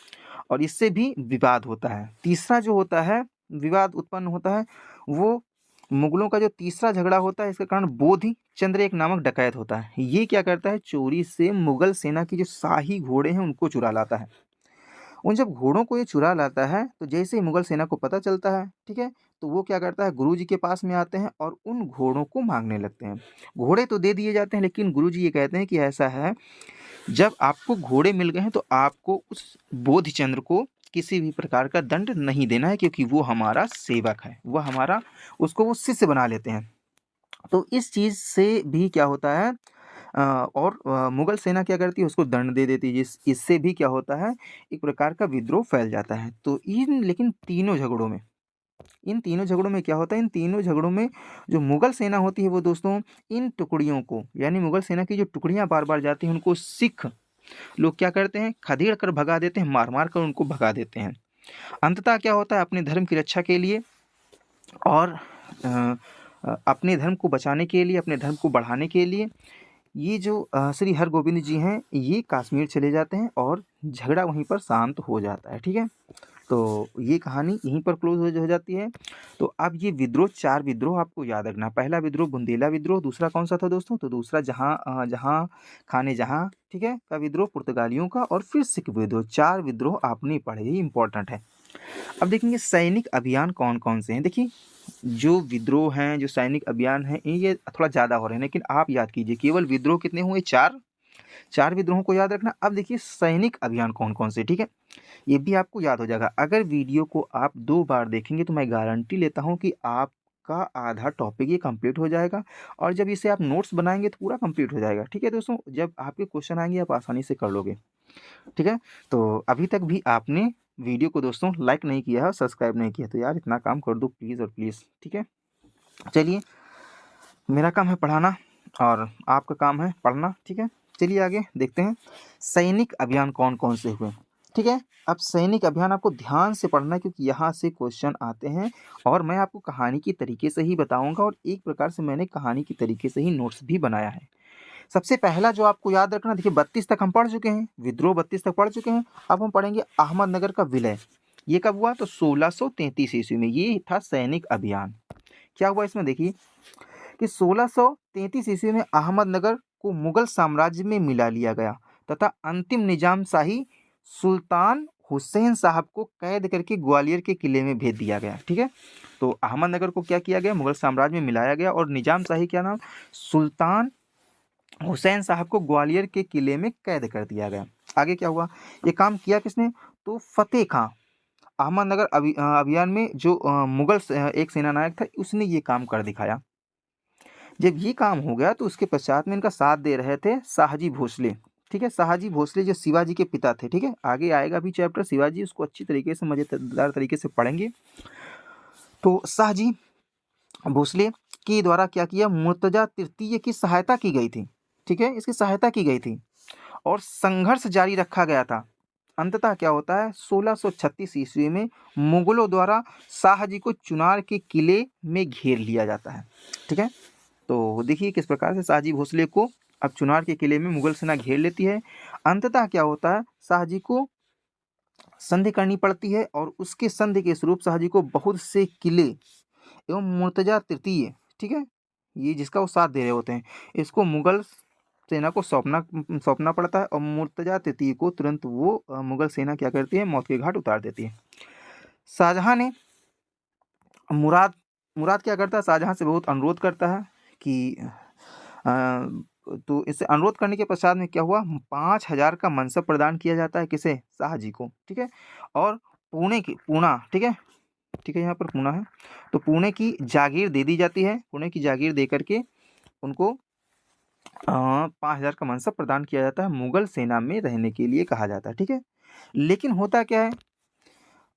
और इससे भी विवाद होता है। तीसरा जो होता है विवाद उत्पन्न होता है, वो मुगलों का जो तीसरा झगड़ा होता है, इसका कारण बोधि चंद्र एक नामक डकैत होता है। ये क्या करता है, चोरी से मुगल सेना की जो शाही घोड़े हैं उनको चुरा लाता है। उन जब घोड़ों को ये चुरा लाता है तो जैसे ही मुगल सेना को पता चलता है, ठीक है, तो वो क्या करता है, गुरुजी के पास में आते हैं और उन घोड़ों को मांगने लगते हैं। घोड़े तो दे दिए जाते हैं, लेकिन गुरुजी ये कहते हैं कि ऐसा है, जब आपको घोड़े मिल गए हैं तो आपको उस बोधिचंद्र को किसी भी प्रकार का दंड नहीं देना है, क्योंकि वो हमारा सेवक है, उसको वो शिष्य बना लेते हैं। तो इस चीज़ से भी क्या होता है, और मुगल सेना क्या करती है, उसको दंड दे देती है, इससे भी क्या होता है, एक प्रकार का विद्रोह फैल जाता है। तो लेकिन इन तीनों झगड़ों में क्या होता है, इन तीनों झगड़ों में जो मुगल सेना होती है वो दोस्तों इन टुकड़ियों को, यानी मुगल सेना की जो टुकड़ियां बार बार जाती हैं उनको सिख लोग क्या करते हैं, खदेड़ कर भगा देते हैं, मार मार कर उनको भगा देते हैं। अंततः क्या होता है, अपने धर्म की रक्षा के लिए और अपने धर्म को बचाने के लिए, अपने धर्म को बढ़ाने के लिए ये जो श्री हरगोविंद जी हैं, ये कश्मीर चले जाते हैं और झगड़ा वहीं पर शांत हो जाता है। ठीक है, तो ये कहानी यहीं पर क्लोज हो जाती है। तो अब ये विद्रोह, 4 विद्रोह आपको याद रखना। पहला विद्रोह बुंदेला विद्रोह, दूसरा कौन सा था दोस्तों, तो दूसरा जहाँ खाने जहाँ, ठीक है, का विद्रोह पुर्तगालियों का, और फिर सिख विद्रोह। 4 विद्रोह आपने पढ़े, ही इंपॉर्टेंट है। अब देखेंगे सैनिक अभियान कौन कौन से हैं। देखिए जो विद्रोह हैं, जो सैनिक अभियान हैं, ये थोड़ा ज़्यादा हो रहे हैं, लेकिन आप याद कीजिए केवल विद्रोह कितने हुए, 4 विद्रोहों को याद रखना। अब देखिए सैनिक अभियान कौन कौन से, ठीक है, ये भी आपको याद हो जाएगा। अगर वीडियो को आप 2 बार देखेंगे तो मैं गारंटी लेता हूँ कि आपका आधा टॉपिक ये कंप्लीट हो जाएगा, और जब इसे आप नोट्स बनाएंगे तो पूरा कंप्लीट हो जाएगा। ठीक है दोस्तों, जब आपके क्वेश्चन आएंगे आप आसानी से कर लोगे। ठीक है, तो अभी तक भी आपने वीडियो को दोस्तों लाइक नहीं किया है और सब्सक्राइब नहीं किया, तो यार इतना काम कर दो प्लीज़ और प्लीज़। ठीक है, चलिए, मेरा काम है पढ़ाना और आपका काम है पढ़ना। ठीक है, चलिए आगे देखते हैं सैनिक अभियान कौन कौन से हुए। ठीक है, अब सैनिक अभियान आपको ध्यान से पढ़ना है, क्योंकि यहाँ से क्वेश्चन आते हैं और मैं आपको कहानी की तरीके से ही बताऊंगा, और एक प्रकार से मैंने कहानी की तरीके से ही नोट्स भी बनाया है। सबसे पहला जो आपको याद रखना, देखिए 32 तक हम पढ़ चुके हैं, विद्रोह 32 तक पढ़ चुके हैं। अब हम पढ़ेंगे अहमदनगर का विलय। ये कब हुआ, तो 1633 ईस्वी में। ये था सैनिक अभियान। क्या हुआ इसमें, देखिए कि 1633 ईस्वी में अहमदनगर को मुगल साम्राज्य में मिला लिया गया तथा अंतिम निजाम शाही सुल्तान हुसैन साहब को कैद करके ग्वालियर के किले में भेज दिया गया। ठीक है, तो अहमदनगर को क्या किया गया, मुगल साम्राज्य में मिलाया गया, और निजाम शाही क्या नाम, सुल्तान हुसैन साहब को ग्वालियर के किले में कैद कर दिया गया। आगे क्या हुआ, ये काम किया किसने, तो फतेह खां। अहमदनगर अभियान में जो मुगल एक सेना नायक था, उसने ये काम कर दिखाया। जब ये काम हो गया तो उसके पश्चात में इनका साथ दे रहे थे शाहजी भोसले। ठीक है, शाहजी भोसले जो शिवाजी के पिता थे। ठीक है, आगे आएगा भी चैप्टर शिवाजी, उसको अच्छी तरीके से मजेदार तरीके से पढ़ेंगे। तो शाहजी भोसले के द्वारा क्या किया, मुर्तजा तृतीय की सहायता की गई थी। ठीक है, इसकी सहायता की गई थी और संघर्ष जारी रखा गया था। अंततः क्या होता है, 1636 ईस्वी में मुगलों द्वारा शाहजी को चुनार के किले में घेर लिया जाता है। ठीक है, तो देखिए किस प्रकार से शाहजी भोसले को अब चुनार के किले में मुगल सेना घेर लेती है। अंततः क्या होता है, शाहजी को संधि करनी पड़ती है, और उसके संधि के स्वरूप शाहजी को बहुत से किले एवं मुर्तजा तृतीय, ठीक है, ये जिसका वो साथ दे रहे होते हैं, इसको मुगल सेना को सौंपना पड़ता है, और मुर्तजा तृतीय को तुरंत वो मुगल सेना क्या करती है, मौत के घाट उतार देती है। शाहजहां ने मुराद क्या करता है, शाहजहां से बहुत अनुरोध करता है कि तो इससे अनुरोध करने के पश्चात में क्या हुआ, 5000 का मनसब प्रदान किया जाता है किसे, शाहजी को। ठीक है, और पूना, ठीक है, यहाँ पर पूना है, तो पुणे की जागीर दे दी जाती है। पुणे की जागीर दे करके उनको 5000 का मनसब प्रदान किया जाता है, मुगल सेना में रहने के लिए कहा जाता है। ठीक है, लेकिन होता क्या है,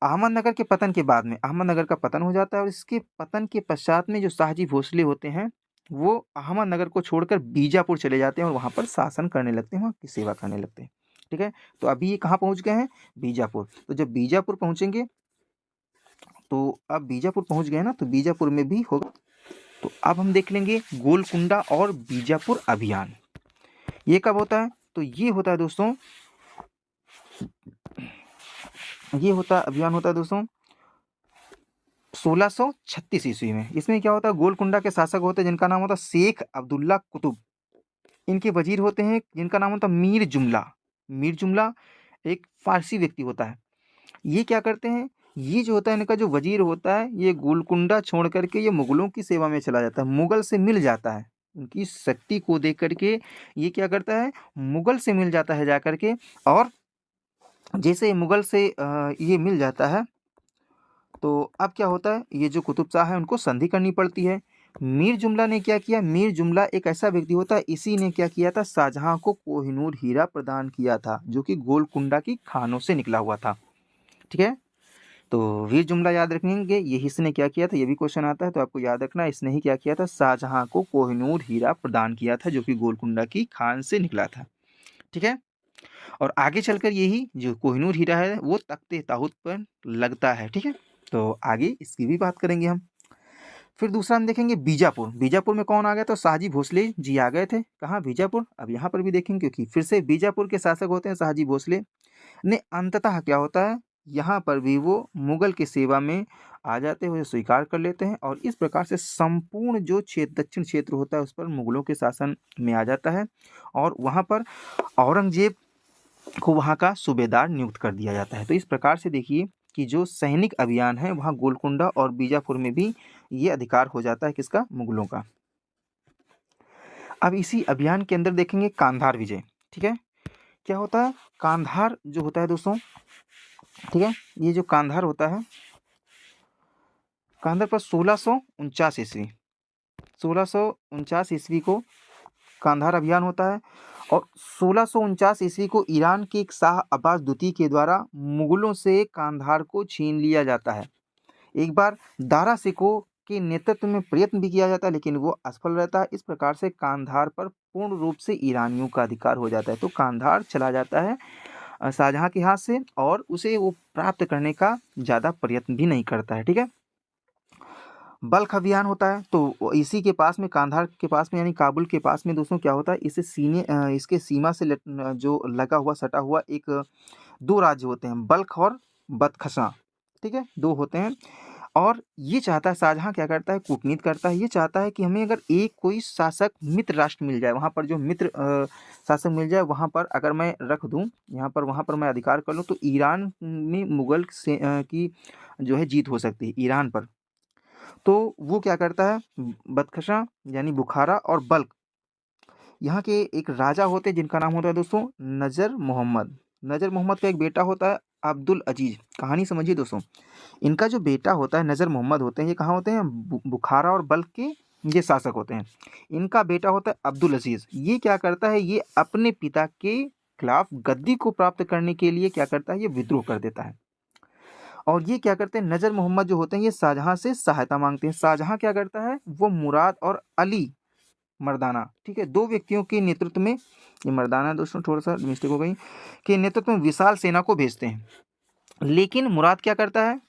अहमदनगर के पतन के बाद में अहमदनगर का पतन हो जाता है, और इसके पतन के पश्चात में जो शाहजी भोसले होते हैं वो अहमदनगर को छोड़कर बीजापुर चले जाते हैं और वहाँ पर शासन करने लगते हैं, वहाँ की सेवा करने लगते हैं। ठीक है, तो अभी ये कहाँ पहुँच गए हैं, बीजापुर। तो जब बीजापुर पहुँचेंगे, तो अब बीजापुर पहुँच गए ना, तो बीजापुर में भी होगा। तो अब हम देख लेंगे गोलकुंडा और बीजापुर अभियान, ये कब होता है, तो ये होता है दोस्तों, ये अभियान होता है दोस्तों 1636 ईस्वी में। इसमें क्या होता है, गोलकुंडा के शासक होते हैं जिनका नाम होता है शेख अब्दुल्ला कुतुब। इनके वजीर होते हैं जिनका नाम होता है मीर जुमला। मीर जुमला एक फारसी व्यक्ति होता है। ये क्या करते हैं, ये जो होता है इनका जो वजीर होता है, ये गोलकुंडा छोड़ करके ये मुगलों की सेवा में चला जाता है, मुगल से मिल जाता है। उनकी शक्ति को देख करके ये क्या करता है, मुगल से मिल जाता है जा करके, और जैसे मुगल से ये मिल जाता है, तो अब क्या होता है, ये जो कुतुब शाह है उनको संधि करनी पड़ती है। मीर जुमला ने क्या किया, मीर जुमला एक ऐसा व्यक्ति होता है, इसी ने क्या किया था, शाहजहां को कोहिनूर हीरा प्रदान किया था, जो कि गोलकुंडा की खानों से निकला हुआ था। ठीक है, तो वीर जुमला याद रखेंगे, ये इसने क्या किया था, ये भी क्वेश्चन आता है तो आपको याद रखना, इसने ही क्या किया था, शाहजहां को कोहिनूर हीरा प्रदान किया था, जो कि गोलकुंडा की खान से निकला था। ठीक है, और आगे चलकर यही जो कोहिनूर हीरा है वो तख्ते ताऊत पर लगता है। ठीक है, तो आगे इसकी भी बात करेंगे हम। फिर दूसरा हम देखेंगे बीजापुर। बीजापुर में कौन आ गया? तो शाहजी भोसले जी आ गए थे। कहाँ? बीजापुर। अब यहाँ पर भी देखेंगे, क्योंकि फिर से बीजापुर के शासक होते हैं शाहजी भोसले ने। अंततः क्या होता है, यहाँ पर भी वो मुगल की सेवा में आ जाते हुए स्वीकार कर लेते हैं, और इस प्रकार से संपूर्ण जो क्षेत्र दक्षिण क्षेत्र होता है उस पर मुगलों के शासन में आ जाता है, और वहाँ पर औरंगजेब को वहाँ का सूबेदार नियुक्त कर दिया जाता है। तो इस प्रकार से देखिए कि जो सैनिक अभियान है वहाँ गोलकुंडा और बीजापुर में भी ये अधिकार हो जाता है किसका? मुगलों का। अब इसी अभियान के अंदर देखेंगे कांधार विजय। ठीक है, क्या होता है? कांधार जो होता है दोस्तों, ठीक है, ये जो कांधार होता है, कांधार पर 1649 ईस्वी 1649 ईस्वी को कांधार अभियान होता है, और 1649 ईस्वी को ईरान के एक शाह अब्बास द्वितीय के द्वारा मुगलों से कांधार को छीन लिया जाता है। एक बार दारा शिकोह के नेतृत्व में प्रयत्न भी किया जाता है, लेकिन वो असफल रहता है। इस प्रकार से कांधार पर पूर्ण रूप से ईरानियों का अधिकार हो जाता है। तो कांधार चला जाता है शाहजहां के हाथ से, और उसे वो प्राप्त करने का ज़्यादा प्रयत्न भी नहीं करता है। ठीक है, बल्ख अभियान होता है, तो इसी के पास में, कांधार के पास में यानी काबुल के पास में दोस्तों क्या होता है, इसके सीमा से जो लगा हुआ सटा हुआ एक दो राज्य होते हैं, बल्ख और बदख्शां। ठीक है, दो होते हैं, और ये चाहता है शाहजहां, क्या करता है, कूटनीति करता है। ये चाहता है कि हमें अगर एक कोई शासक मित्र राष्ट्र मिल जाए, वहाँ पर जो मित्र शासक मिल जाए, वहाँ पर अगर मैं रख दूँ, यहाँ पर वहाँ पर मैं अधिकार कर लूँ, तो ईरान में मुगल से की जो है जीत हो सकती है ईरान पर। तो वो क्या करता है, बदख्शां यानी बुखारा और बल्ख, यहाँ के एक राजा होते हैं जिनका नाम होता है दोस्तों नजर मोहम्मद। नजर मोहम्मद का एक बेटा होता है अब्दुल अजीज। कहानी समझिए दोस्तों, इनका जो बेटा होता है नजर मोहम्मद होते हैं, ये कहाँ होते हैं, बुखारा और बल्ख के ये शासक होते हैं। इनका बेटा होता है अब्दुल अजीज। ये क्या करता है, ये अपने पिता के खिलाफ गद्दी को प्राप्त करने के लिए क्या करता है, ये विद्रोह कर देता है। और ये क्या करते हैं, नजर मोहम्मद जो होते हैं ये शाहजहां से सहायता मांगते हैं। शाहजहां क्या करता है, वो मुराद और अली मर्दाना, ठीक है, दो व्यक्तियों के नेतृत्व में, ये मर्दाना दोस्तों थोड़ा सा मिस्टेक हो गई, के नेतृत्व में विशाल सेना को भेजते हैं। लेकिन मुराद क्या करता है,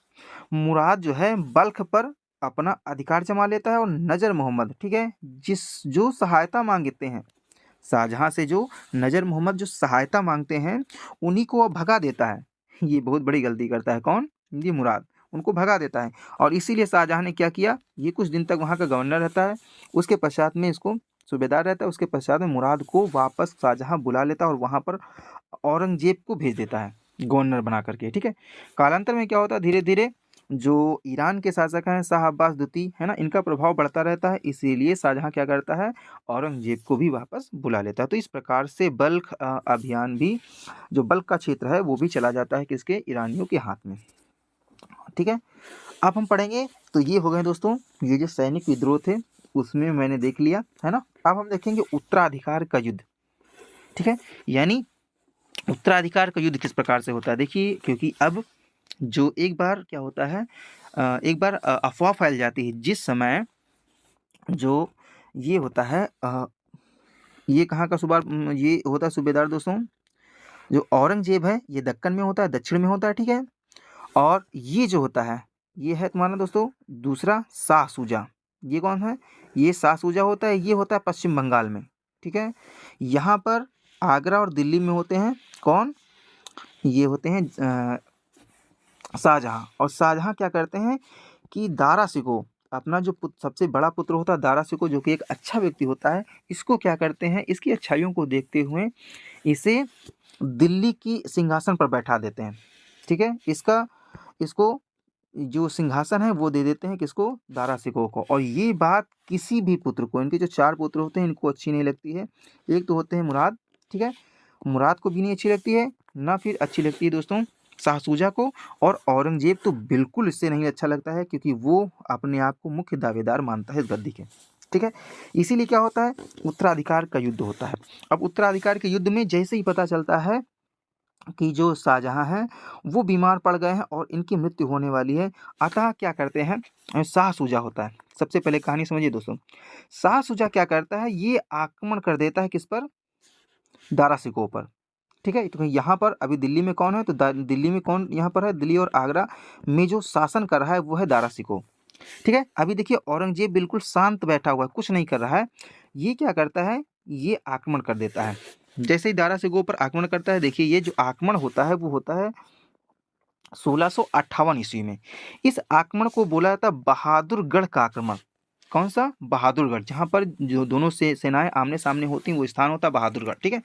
मुराद जो है बल्ख पर अपना अधिकार जमा लेता है, और नजर मोहम्मद, ठीक है, जो सहायता मांगते हैं शाहजहां से, जो नजर मोहम्मद जो सहायता मांगते हैं उन्हीं को वह भगा देता है। ये बहुत बड़ी गलती करता है, कौन, ये मुराद, उनको भगा देता है। और इसीलिए शाहजहां ने क्या किया, ये कुछ दिन तक वहाँ का गवर्नर रहता है, उसके पश्चात में इसको सूबेदार रहता है, उसके पश्चात में मुराद को वापस शाहजहां बुला लेता है और वहाँ पर औरंगजेब को भेज देता है गवर्नर बना करके। ठीक है, कालांतर में क्या होता है, धीरे धीरे जो ईरान के शासक हैं शाह अब्बास द्वितीय है ना, इनका प्रभाव बढ़ता रहता है, इसीलिए शाहजहां क्या करता है, औरंगजेब को भी वापस बुला लेता है। तो इस प्रकार से बल्ख अभियान भी, जो बल्ख का क्षेत्र है वो भी चला जाता है किसके, ईरानियों के हाथ में। ठीक है, अब हम पढ़ेंगे, तो ये हो गए दोस्तों ये जो सैनिक विद्रोह थे उसमें मैंने देख लिया है ना। अब हम देखेंगे उत्तराधिकार का युद्ध। ठीक है, यानी उत्तराधिकार का युद्ध किस प्रकार से होता है, देखिए, क्योंकि अब जो एक बार क्या होता है, एक बार अफवाह फैल जाती है, जिस समय जो ये होता है, ये कहाँ का ये होता है सूबेदार दोस्तों, जो औरंगजेब है ये दक्कन में होता है, दक्षिण में होता है। ठीक है, और ये जो होता है ये है तुम्हारा दोस्तों दूसरा शाह सूजा। ये कौन है, ये शाह सूजा होता है, ये होता है पश्चिम बंगाल में। ठीक है, यहाँ पर आगरा और दिल्ली में होते हैं कौन, ये होते हैं शाहजहां। और शाहजहां क्या करते हैं कि दारा शिकोह, अपना जो सबसे बड़ा पुत्र होता है दारा शिकोह, जो कि एक अच्छा व्यक्ति होता है, इसको क्या करते हैं, इसकी अच्छाइयों को देखते हुए इसे दिल्ली की सिंहासन पर बैठा देते हैं। ठीक है, इसको जो सिंहासन है वो दे देते हैं किसको, दारा शिकोह को। और ये बात किसी भी पुत्र को, इनके जो चार पुत्र होते हैं इनको अच्छी नहीं लगती है। एक तो होते हैं मुराद, ठीक है, मुराद को भी नहीं अच्छी लगती है, ना फिर अच्छी लगती है दोस्तों शाह सूजा को, और औरंगजेब तो बिल्कुल इससे नहीं अच्छा लगता है, क्योंकि वो अपने आप को मुख्य दावेदार मानता है इस गद्दी के। ठीक है, इसीलिए क्या होता है, उत्तराधिकार का युद्ध होता है। अब उत्तराधिकार के युद्ध में जैसे ही पता चलता है कि जो शाहजहां हैं वो बीमार पड़ गए हैं और इनकी मृत्यु होने वाली है, अतः क्या करते हैं, शाह सूजा होता है। सबसे पहले कहानी समझिए दोस्तों, शाह सूजा क्या करता है, ये आक्रमण कर देता है किस पर, दारा शिकोह पर। ठीक है। तो यहाँ पर अभी दिल्ली में कौन है, तो दिल्ली में कौन यहाँ पर है, दिल्ली और आगरा में जो शासन कर रहा है वो है दारा शिकोह। ठीक है। अभी देखिए औरंगजेब बिल्कुल शांत बैठा हुआ है, कुछ नहीं कर रहा है। ये क्या करता है, ये आक्रमण कर देता है। जैसे ही दारा शिकोह पर आक्रमण करता है, देखिए ये जो आक्रमण होता है वो होता है 1658 ईस्वी में। इस आक्रमण को बोला जाता है बहादुरगढ़ का आक्रमण। कौन सा, बहादुरगढ़, जहाँ पर जो दोनों से सेनाएं आमने सामने होती हैं वो स्थान होता है बहादुरगढ़। ठीक है।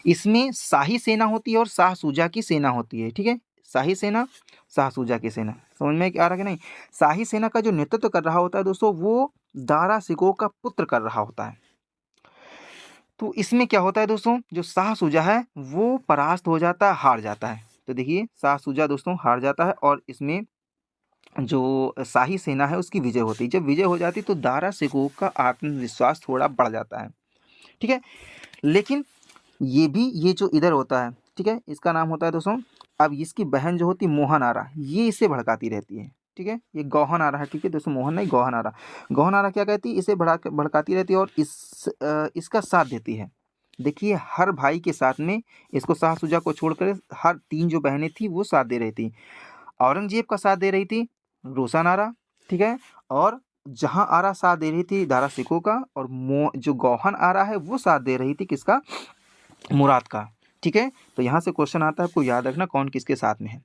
इसमें शाही सेना होती है और शाह सूजा की सेना होती है। ठीक है। शाही सेना, शाह सूजा की सेना, समझ में आ रहा है कि नहीं। शाही सेना का जो नेतृत्व कर रहा होता है दोस्तों, वो दारा शिकोह का पुत्र कर रहा होता है। तो इसमें क्या होता है दोस्तों, जो शाह सूजा है वो परास्त हो जाता है, हार जाता है। तो देखिए शाह सूजा दोस्तों हार जाता है और इसमें जो शाही सेना है उसकी विजय होती है। जब विजय हो जाती है तो दारा शिकोह का आत्मविश्वास थोड़ा बढ़ जाता है। ठीक है। लेकिन ये जो इधर होता है, ठीक है, इसका नाम होता है दोस्तों, अब इसकी बहन जो होती है मोहन आरा, ये इसे भड़काती रहती है। ठीक है। ये गौहन आरा है, ठीक है दोस्तों, मोहन नहीं गौहन आरा। गौहन आरा क्या कहती है, इसे भड़काती रहती है और इसका साथ देती है। देखिए हर भाई के साथ में इसको शाह सुजा को छोड़कर हर 3 जो बहनें थी वो साथ दे रही थी। औरंगजेब का साथ दे रही थी रोशन आरा, ठीक है, और जहां आरा साथ दे रही थी दारा शिकोह का, और जो गौहन आरा है वो साथ दे रही थी किसका, मुराद का। ठीक है। तो यहाँ से क्वेश्चन आता है, आपको याद रखना कौन किसके साथ में है।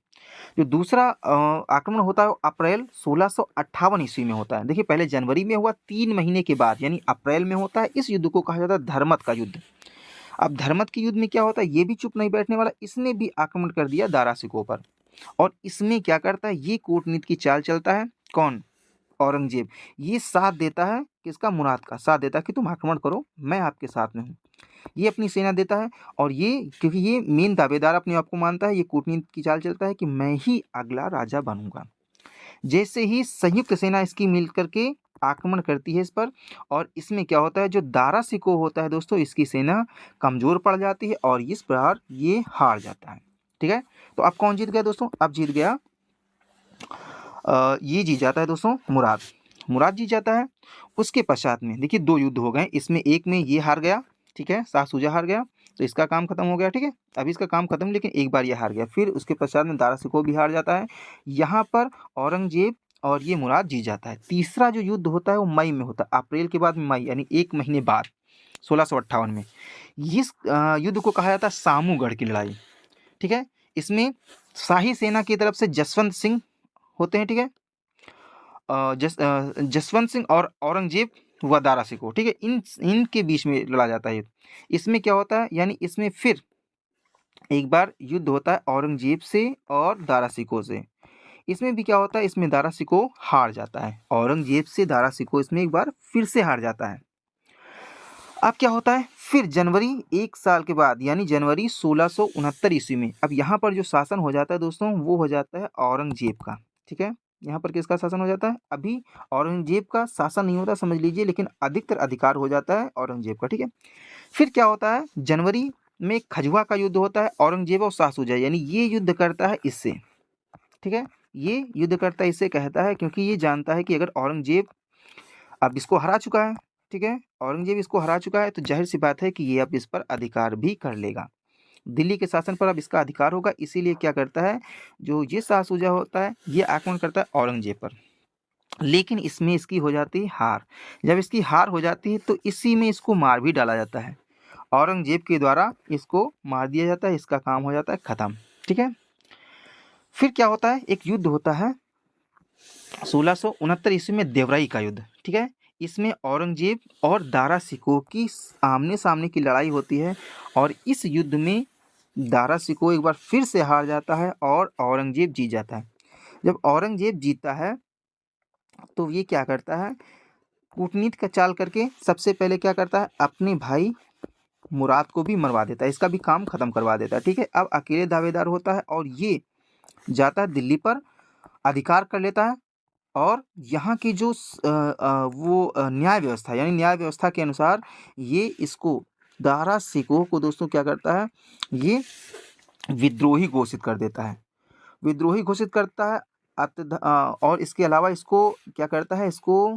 जो दूसरा आक्रमण होता है वो अप्रैल 1658 ईस्वी में होता है। देखिए पहले जनवरी में हुआ, 3 महीने के बाद यानी अप्रैल में होता है। इस युद्ध को कहा जाता है धर्मत का युद्ध। अब धर्मत के युद्ध में क्या होता है, ये भी चुप नहीं बैठने वाला, इसने भी आक्रमण कर दिया दारा शिकोह पर। और इसमें क्या करता है, ये कूटनीति की चाल चलता है, कौन, औरंगजेब। ये साथ देता है किसका, मुराद का साथ देता है कि तुम आक्रमण करो, मैं आपके साथ में हूँ। ये अपनी सेना देता है और ये क्योंकि ये मेन दावेदार अपने आप को मानता है, ये कूटनीति की चाल चलता है कि मैं ही अगला राजा बनूंगा। जैसे ही संयुक्त सेना इसकी मिल करके आक्रमण करती है इस पर, और इसमें क्या होता है, जो दारा शिकोह होता है दोस्तों, इसकी सेना कमजोर पड़ जाती है और इस प्रकार ये हार जाता है। ठीक है। तो अब कौन जीत गया दोस्तों, अब जीत गया ये जीत जाता है दोस्तों मुराद। मुराद जीत जाता है। उसके पश्चात में देखिए 2 युद्ध हो गए, इसमें एक में ये हार गया, ठीक है, शाह सूजा हार गया, तो इसका काम खत्म हो गया। ठीक है। अभी इसका काम खत्म, लेकिन एक बार ये हार गया। फिर उसके पश्चात में दारा शिकोह भी हार जाता है। यहाँ पर औरंगजेब और ये मुराद जीत जाता है। तीसरा जो युद्ध होता है वो मई में होता है, अप्रैल के बाद मई यानी 1 महीने बाद 1658 में। इस युद्ध को कहा जाता है सामूगढ़ की लड़ाई। ठीक है। इसमें शाही सेना की तरफ से जसवंत सिंह होते हैं। ठीक है। जसवंत सिंह और औरंगजेब व दारा शिकोह, ठीक है, इनके बीच में लड़ा जाता है। इसमें क्या होता है, यानी इसमें फिर एक बार युद्ध होता है औरंगजेब से और दारा शिकोह से। इसमें भी क्या होता है, इसमें दारा शिकोह हार जाता है, औरंगजेब से दारा शिकोह इसमें एक बार फिर से हार जाता है। अब क्या होता है, फिर जनवरी 1 साल के बाद यानी जनवरी 1669 ईस्वी में, अब यहाँ पर जो शासन हो जाता है दोस्तों वो हो जाता है औरंगजेब का। ठीक है। यहाँ पर किसका शासन हो जाता है, अभी औरंगजेब का शासन नहीं होता समझ लीजिए, लेकिन अधिकतर अधिकार हो जाता है औरंगजेब का। ठीक है। फिर क्या होता है, जनवरी में खजुआ का युद्ध होता है, औरंगजेब और शाह सूजा, यानी ये युद्ध करता है इससे। ठीक है। ये युद्ध करता है इससे, कहता है क्योंकि ये जानता है कि अगर औरंगजेब अब इसको हरा चुका है, ठीक है, औरंगजेब इसको हरा चुका है, तो जाहिर सी बात है कि ये अब इस पर अधिकार भी कर लेगा, दिल्ली के शासन पर अब इसका अधिकार होगा। इसीलिए क्या करता है, जो ये शाह सूजा होता है ये आक्रमण करता है औरंगजेब पर। लेकिन इसमें इसकी हो जाती है हार। जब इसकी हार हो जाती है तो इसी में इसको मार भी डाला जाता है, औरंगजेब के द्वारा इसको मार दिया जाता है, इसका काम हो जाता है खत्म। ठीक है। फिर क्या होता है, एक युद्ध होता है 1669 ईस्वी में, देवराई का युद्ध। ठीक है। इसमें औरंगजेब और दारा शिकोह की आमने सामने की लड़ाई होती है, और इस युद्ध में दारा शिकोह एक बार फिर से हार जाता है और औरंगजेब जीत जाता है। जब औरंगजेब जीतता है तो ये क्या करता है, कूटनीति का चाल करके सबसे पहले क्या करता है, अपने भाई मुराद को भी मरवा देता है, इसका भी काम खत्म करवा देता है। ठीक है। अब अकेले दावेदार होता है और ये जाता है दिल्ली पर, अधिकार कर लेता है, और यहाँ की जो न्याय व्यवस्था यानी न्याय व्यवस्था के अनुसार ये इसको दारा शिकोह को दोस्तों क्या करता है, ये विद्रोही घोषित कर देता है, विद्रोही घोषित करता है। और इसके अलावा इसको क्या करता है, इसको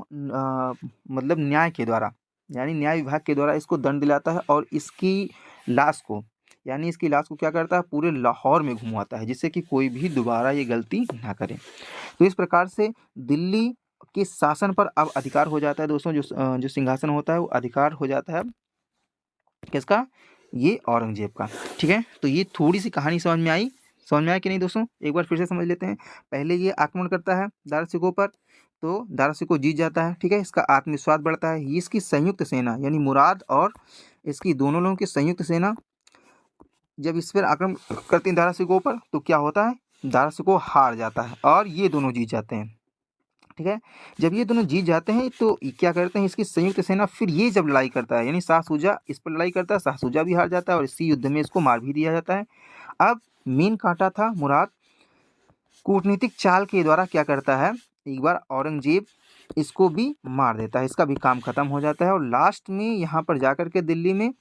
मतलब न्याय के द्वारा यानी न्याय विभाग के द्वारा इसको दंड दिलाता है, और इसकी लाश को यानी इसकी लाश को क्या करता है, पूरे लाहौर में घुमाता है, जिससे कि कोई भी दोबारा ये गलती ना करे। तो इस प्रकार से दिल्ली के शासन पर अब अधिकार हो जाता है दोस्तों, जो सिंहासन होता है वो अधिकार हो जाता है किसका, ये औरंगजेब का। ठीक है, तो ये थोड़ी सी कहानी समझ में आया कि नहीं दोस्तों, एक बार फिर से समझ लेते हैं। पहले ये आक्रमण करता है दारा शिकोह पर, तो दारा शिकोह जीत जाता है। ठीक है, इसका आत्मविश्वास बढ़ता है। ये इसकी संयुक्त सेना यानी मुराद और इसकी दोनों लोगों की संयुक्त सेना जब इस पर आक्रमण करती है दारा शिकोह पर, तो क्या होता है, दारा शिकोह हार जाता है और ये दोनों जीत जाते हैं। ठीक है, जब ये दोनों जीत जाते हैं तो क्या करते हैं, इसकी संयुक्त सेना फिर ये जब लड़ाई करता है, यानी शाह शुजा इस पर लड़ाई करता है, शाह शुजा भी हार जाता है और इसी युद्ध में इसको मार भी दिया जाता है। अब मेन कांटा था मुराद कूटनीतिक चाल के द्वारा क्या करता है, एक बार औरंगजेब इसको भी मार देता है, इसका भी काम खत्म हो जाता है। और लास्ट में यहाँ पर जाकर के दिल्ली में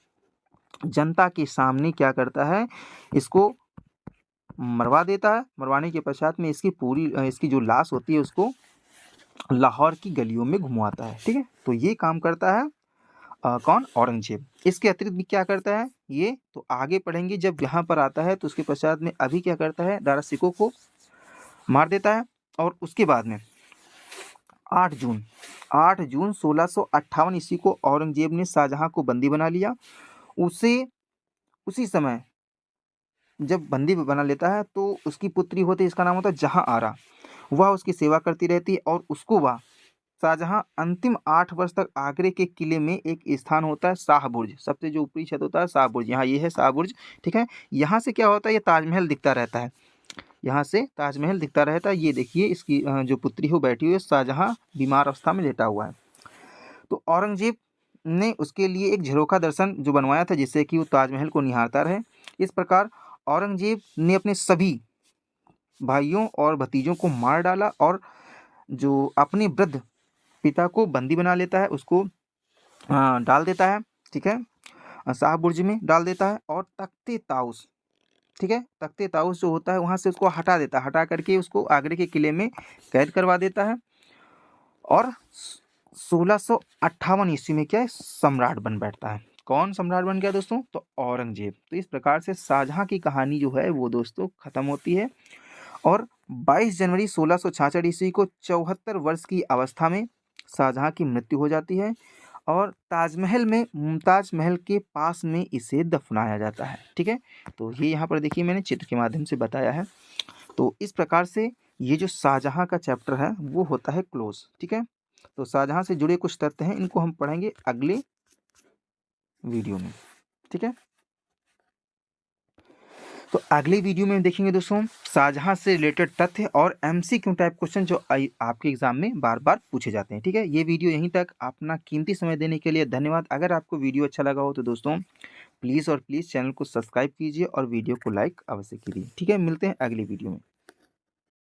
जनता के सामने क्या करता है, इसको मरवा देता है। मरवाने के पश्चात में इसकी जो लाश होती है उसको लाहौर की गलियों में घुमाता है। ठीक है, तो ये काम करता है कौन, औरंगजेब। इसके अतिरिक्त भी क्या करता है ये, तो आगे पढ़ेंगे जब यहाँ पर आता है। तो उसके पश्चात में अभी क्या करता है, दारा शिकोह को मार देता है। और उसके बाद में 8 जून 1658 ईस्वी को औरंगजेब ने शाहजहां को बंदी बना लिया। उसी समय जब बंदी बना लेता है तो उसकी पुत्री होती है, इसका नाम होता है जहां आरा। वह उसकी सेवा करती रहती है और उसको वह शाहजहां अंतिम 8 वर्ष तक आगरे के किले में एक स्थान होता है शाह बुर्ज, सबसे जो ऊपरी छत होता है शाह बुर्ज, यहाँ ये है शाह बुर्ज। ठीक है, यहाँ से क्या होता है, ये ताजमहल दिखता रहता है, यहाँ से ताजमहल दिखता रहता है। ये देखिए इसकी जो पुत्री हो बैठी हुई है, शाहजहां बीमार अवस्था में लेटा हुआ है। तो औरंगजेब ने उसके लिए एक झरोखा दर्शन जो बनवाया था, जिससे कि वो ताजमहल को निहारता रहे। इस प्रकार औरंगजेब ने अपने सभी भाइयों और भतीजों को मार डाला और जो अपने वृद्ध पिता को बंदी बना लेता है, उसको डाल देता है। ठीक है, शाह बुर्ज में डाल देता है और तख्ते ताउस, ठीक है, तख्ते ताउस जो होता है वहाँ से उसको हटा देता है, हटा करके उसको आगरे के किले में कैद करवा देता है। और 1658 ईस्वी में क्या है, सम्राट बन बैठता है। कौन सम्राट बन गया दोस्तों, तो औरंगजेब। तो इस प्रकार से शाहजहां की कहानी जो है वो दोस्तों खत्म होती है। और 22 जनवरी 1666 ईस्वी को 74 वर्ष की अवस्था में शाहजहां की मृत्यु हो जाती है और ताजमहल में मुमताज महल के पास में इसे दफनाया जाता है। ठीक है, तो ये यहाँ पर देखिए मैंने चित्र के माध्यम से बताया है। तो इस प्रकार से ये जो शाहजहां का चैप्टर है वो होता है क्लोज। ठीक है, तो शाहजहां से जुड़े कुछ तथ्य हैं, इनको हम पढ़ेंगे अगले वीडियो में। ठीक है, तो अगले वीडियो में देखेंगे दोस्तों शाहजहां से रिलेटेड तथ्य और एमसीक्यू टाइप क्वेश्चन जो आपके एग्जाम में बार बार पूछे जाते हैं। ठीक है, ये वीडियो यहीं तक। अपना कीमती समय देने के लिए धन्यवाद। अगर आपको वीडियो अच्छा लगा हो तो दोस्तों प्लीज़ चैनल को सब्सक्राइब कीजिए और वीडियो को लाइक अवश्य कीजिए। ठीक है, मिलते हैं अगली वीडियो में।